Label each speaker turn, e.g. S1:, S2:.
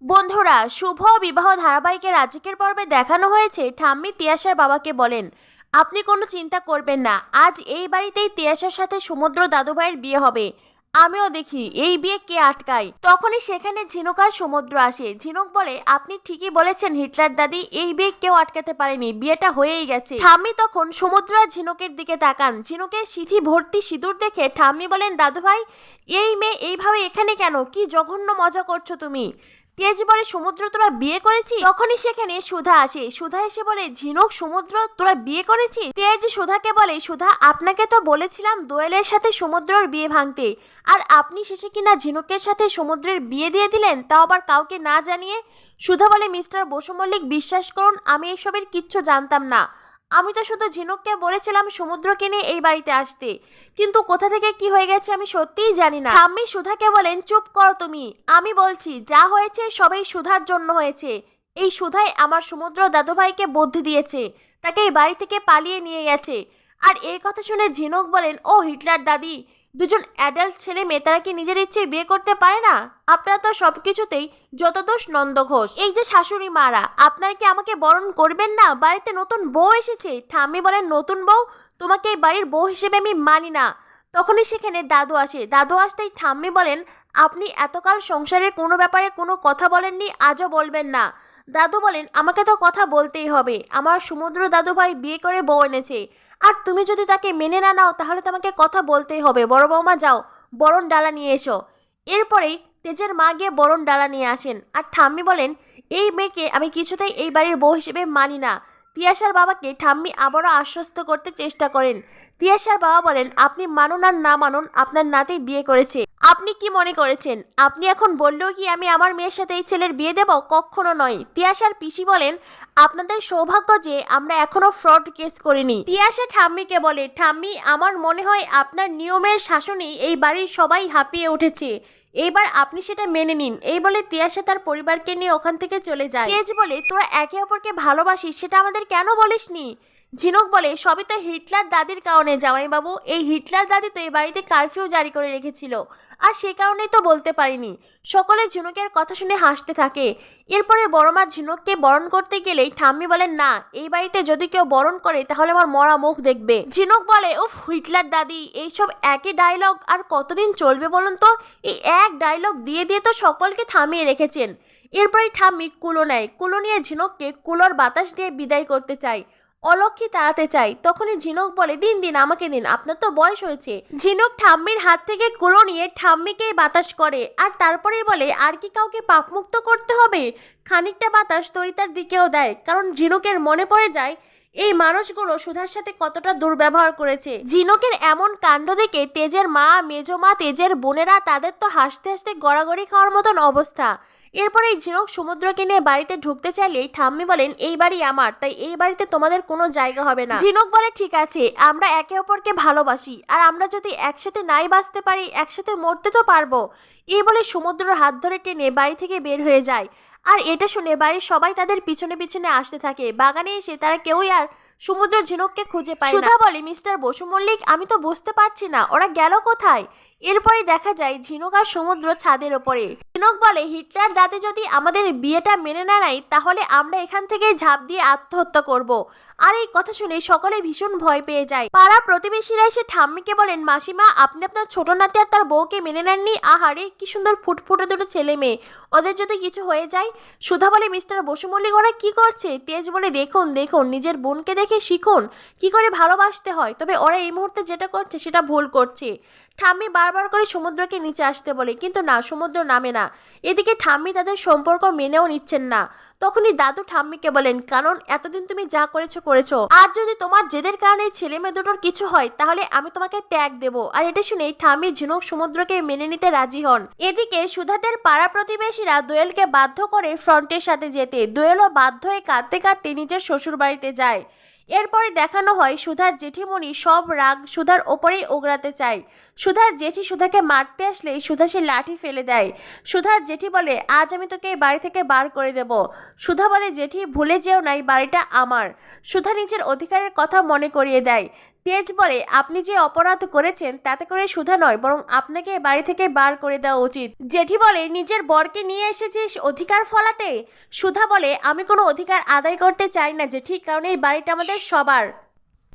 S1: বন্ধুরা, শুভ বিবাহ ধারাবাহিকের আজকের পর্বে দেখানো হয়েছে ঠাম্মি তিয়াশার বাবাকে বলেন, আপনি কোনো চিন্তা করবেন না, আজ এই বাড়িতেই তিয়াশার সাথে সমুদ্র দাদুভাইয়ের বিয়ে হবে। আমিও দেখি এই বিয়ে কে আটকায়। তখনই সেখানে ঝিনুক আর সমুদ্র আসে। ঝিনুক বলে, আপনি ঠিকই বলেছেন হিটলার দাদি, এই বিয়ে কেউ আটকাতে পারেনি, বিয়েটা হয়েই গেছে। ঠাম্মি তখন সমুদ্র আর ঝিনুকের দিকে তাকান। ঝিনুকের সিঁথি ভর্তি সিঁদুর দেখে ঠাম্মি বলেন, দাদুভাই এই মেয়ে এইভাবে এখানে কেন? কি জঘন্য মজা করছো তুমি? তেজ বলে, সমুদ্র তোরা বিয়ে করেছি? তখনই সেখানে সুধা আসে। সুধা এসে বলে, ঝিনুক সমুদ্র তোরা বিয়ে করেছি? তেজ সুধাকে বলে, সুধা আপনাকে তো বলেছিলাম দোয়েলের সাথে সমুদ্রের বিয়ে ভাঙতে, আর আপনি শেষে কিনা ঝিনুকের সাথে সমুদ্রের বিয়ে দিয়ে দিলেন, তাও আবার কাউকে না জানিয়ে। সুধা বলে, মিস্টার বসু মল্লিক বিশ্বাস করুন, আমি এসবের কিচ্ছু জানতাম না। আমি তো শুধু ঝিনুককে বলেছিলাম সমুদ্রকে নিয়ে এই বাড়িতে আসতে, কিন্তু কোথা থেকে কি হয়ে গেছে আমি সত্যিই জানি না। ঠাম্মি সুধাকে বলেন, চুপ করো তুমি, আমি বলছি যা হয়েছে সবই সুধার জন্য হয়েছে। এই সুধাই আমার সমুদ্র দাদুভাইকে বুদ্ধি দিয়েছে, তাকে এই বাড়ি থেকে পালিয়ে নিয়ে গেছে। আর এই কথা শুনে ঝিনুক বলেন, ও হিটলার দাদি, দুজন অ্যাডাল্ট ছেলে মেয়ে তারা কি নিজের ইচ্ছে বিয়ে করতে পারে না? আপনারা তো সবকিছুতেই যত দোষ নন্দ ঘোষ। এই যে শাশুড়ি মারা, আপনারা কি আমাকে বরণ করবেন না? বাড়িতে নতুন বউ এসেছে। ঠাম্মি বলেন, নতুন বউ? তোমাকে এই বাড়ির বউ হিসেবে আমি মানি না। তখনই সেখানে দাদু আসে। দাদু আসতেই ঠাম্মি বলেন, আপনি এতকাল সংসারের কোনো ব্যাপারে কোনো কথা বলেননি, আজও বলবেন না। দাদু বলেন, আমাকে তো কথা বলতেই হবে, আমার সমুদ্র দাদুভাই বিয়ে করে বউ এনেছে, আর তুমি যদি তাকে মেনে না নাও তাহলে তোমাকে কথা বলতেই হবে। বড় বৌমা যাও, বরণ ডালা নিয়ে এসো। এরপরেই তেজের মা গিয়ে বরণ ডালা নিয়ে আসেন। আর ঠাম্মি বলেন, এই মেয়েকে আমি কিছুতেই এই বাড়ির বউ হিসেবে মানি না। তিয়াশার বাবাকে ঠাম্মি আবারও আশ্বস্ত করতে চেষ্টা করেন। তিয়াশার বাবা বলেন, আপনি মানুন আর না মানুন, আপনার নাতি বিয়ে করেছে। আপনি কি মনে করেছেন আপনি এখন বললেও কি আমি আমার মেয়ের সাথে এই ছেলের বিয়ে দেব? কখনো নয়। তিয়াশার পিসি বলেন, আপনাদের সৌভাগ্য যে আমরা এখনো ফ্রড কেস করিনি। তিয়াশা ঠাম্মিকে বলে, ঠাম্মি আমার মনে হয় আপনার নিয়মের শাসনে এই বাড়ির সবাই হাঁপিয়ে উঠেছে, এইবার আপনি সেটা মেনে নিন। এই বলে তিয়াশা তার পরিবারকে নিয়ে ওখান থেকে চলে যায়। তেজ বলে, তোরা একে অপরকে ভালোবাসিস, সেটা আমাদের কেন বলিসনি? ঝিনুক বলে, সবই তো হিটলার দাদির কারণে জামাইবাবু। এই হিটলার দাদি তো এই বাড়িতে কারফিউ জারি করে রেখেছিল, আর সে কারণেই তো বলতে পারিনি। সকলে ঝিনুকের কথা শুনে হাসতে থাকে। এরপরে বড়মা ঝিনুককে বরণ করতে গেলেই ঠাম্মি বলেন, না, এই বাড়িতে যদি কেউ বরণ করে তাহলে আমার মরা মুখ দেখবে। ঝিনুক বলে, উফ হিটলার দাদি, এইসব একই ডায়লগ আর কতদিন চলবে বলুন তো? এই এক ডায়লগ দিয়ে দিয়ে তো সকলকে থামিয়ে রেখেছেন। এরপরে ঠাম্মি কুলো নেয়। কুলো নিয়ে ঝিনুককে কুলোর বাতাস দিয়ে বিদায় করতে চায়, অলক্ষী তাড়াতে চাই। তখনই ঝিনুক বলে, দিন দিন, আমাকে দিন, আপনার তো বয়স হয়েছে। ঝিনুক ঠাম্মির হাত থেকে কুলো নিয়ে ঠাম্মিকেই বাতাস করে, আর তারপরেই বলে, আর কি কাউকে পাপমুক্ত করতে হবে? খানিকটা বাতাস তরিতার দিকেও দেয়, কারণ ঝিনুকের মনে পড়ে যায় এই মানুষগুলো সুধার সাথে কতটা দুর্ব্যবহার করেছে। ঝিনুকের এমন কাণ্ড দেখে তেজের মা, মেজো মা, তেজের বোনেরা তাদের তো হাসতে হাসতে গড়াগড়ি খাওয়ার মতন অবস্থা। এরপরে ঝিনুক সমুদ্রকে নিয়ে বাড়িতে ঢুকতে চাইলেই ঠাম্মি বলেন, এই বাড়ি আমার, তাই এই বাড়িতে তোমাদের কোনো জায়গা হবে না। ঝিনুক বলে, ঠিক আছে, আমরা একে অপরকে ভালোবাসি, আর আমরা যদি একসাথে নাই বাঁচতে পারি, একসাথে মরতে তো পারবো। এই বলে সমুদ্রের হাত ধরে টেনে বাড়ি থেকে বের হয়ে যায়। আর এটা শুনে বাড়ির সবাই তাদের পিছনে পিছনে আসতে থাকে। বাগানে এসে তারা কেউই আর সমুদ্র ঝিনুককে খুঁজে পায় না। সুধা বলে, মিস্টার বসু মল্লিক, আমি তো বুঝতে পারছি না ওরা গেল কোথায়। এরপরে দেখা যায় ঝিনুক আর সমুদ্র ছাদের ওপরে। ঝিনুক বলে, হিটলার দাদি যদি আমাদের বিয়েটা মেনে না নেয় তাহলে আমরা এখান থেকে ঝাঁপ দিয়ে আত্মহত্যা করব। আর এই কথা শুনে সকলে ভীষণ ভয় পেয়ে যায়। পাড়া প্রতিবেশীরা এসে ঠাম্মিকে বলেন, মাসিমা, আপনি আপনার ছোট নাতি আর তার বউকে মেনে নেননি? আহারে কি সুন্দর ফুটফুটে দুটো ছেলে মেয়ে, ওদের যদি কিছু হয়ে যায়। সুধা বলে, মিস্টার বসু মল্লিক ওরা কি করছে? তেজ বলে, দেখুন দেখুন, নিজের বোনকে দেখে শিখুন কি করে ভালোবাসতে হয়, তবে ওরা এই মুহূর্তে যেটা করছে সেটা ভুল করছে। ঠাম্মি বারবার করে সমুদ্রকে নিচে আসতে বলে, কিন্তু না, সমুদ্র নামে না। এদিকে ঠাম্মি তাদের সম্পর্ক মেনেও নিচ্ছেন না। তখনই দাদু ঠাম্মিকে বলেন, কারণ এতদিন তুমি যা করেছো করেছো, আর যদি তোমার জেদের কারণে ছেলে মেয়ে দুটোর কিছু হয় তাহলে আমি তোমাকে ত্যাগ দেব। আর এটা শুনেই ঠাম্মি ঝিনুক সমুদ্রকে মেনে নিতে রাজি হন। এদিকে সুধাদের পাড়া প্রতিবেশীরা দোয়েলকে বাধ্য করে ফ্রন্টের সাথে যেতে। দোয়েলও বাধ্য হয়ে কাঁদতে কাঁদতে নিজের শ্বশুর বাড়িতে যায়। এরপরে দেখানো হয় সুধার জেঠিমণি সব রাগ সুধার ওপরেই ওগড়াতে চায়। সুধার জেঠি সুধাকে মারতে আসলেই সুধা সে লাঠি ফেলে দেয়। সুধার জেঠি বলে, আজ আমি তোকে এই বাড়ি থেকে বার করে দেব। সুধা বলে, জেঠি ভুলে যেও না, এই বাড়িটা আমার। সুধা নিজের অধিকারের কথা মনে করিয়ে দেয়। তেজ বলে, আপনি যে অপরাধ করেছেন তাতে করে সুধা নয়, বরং আপনাকে এ বাড়ি থেকে বার করে দেওয়া উচিত। জেঠি বলে, নিজের বরকে নিয়ে এসেছিস অধিকার ফলাতে? সুধা বলে, আমি কোনো অধিকার আদায় করতে চাই না জেঠি, কারণ এই বাড়িটা আমাদের সবার।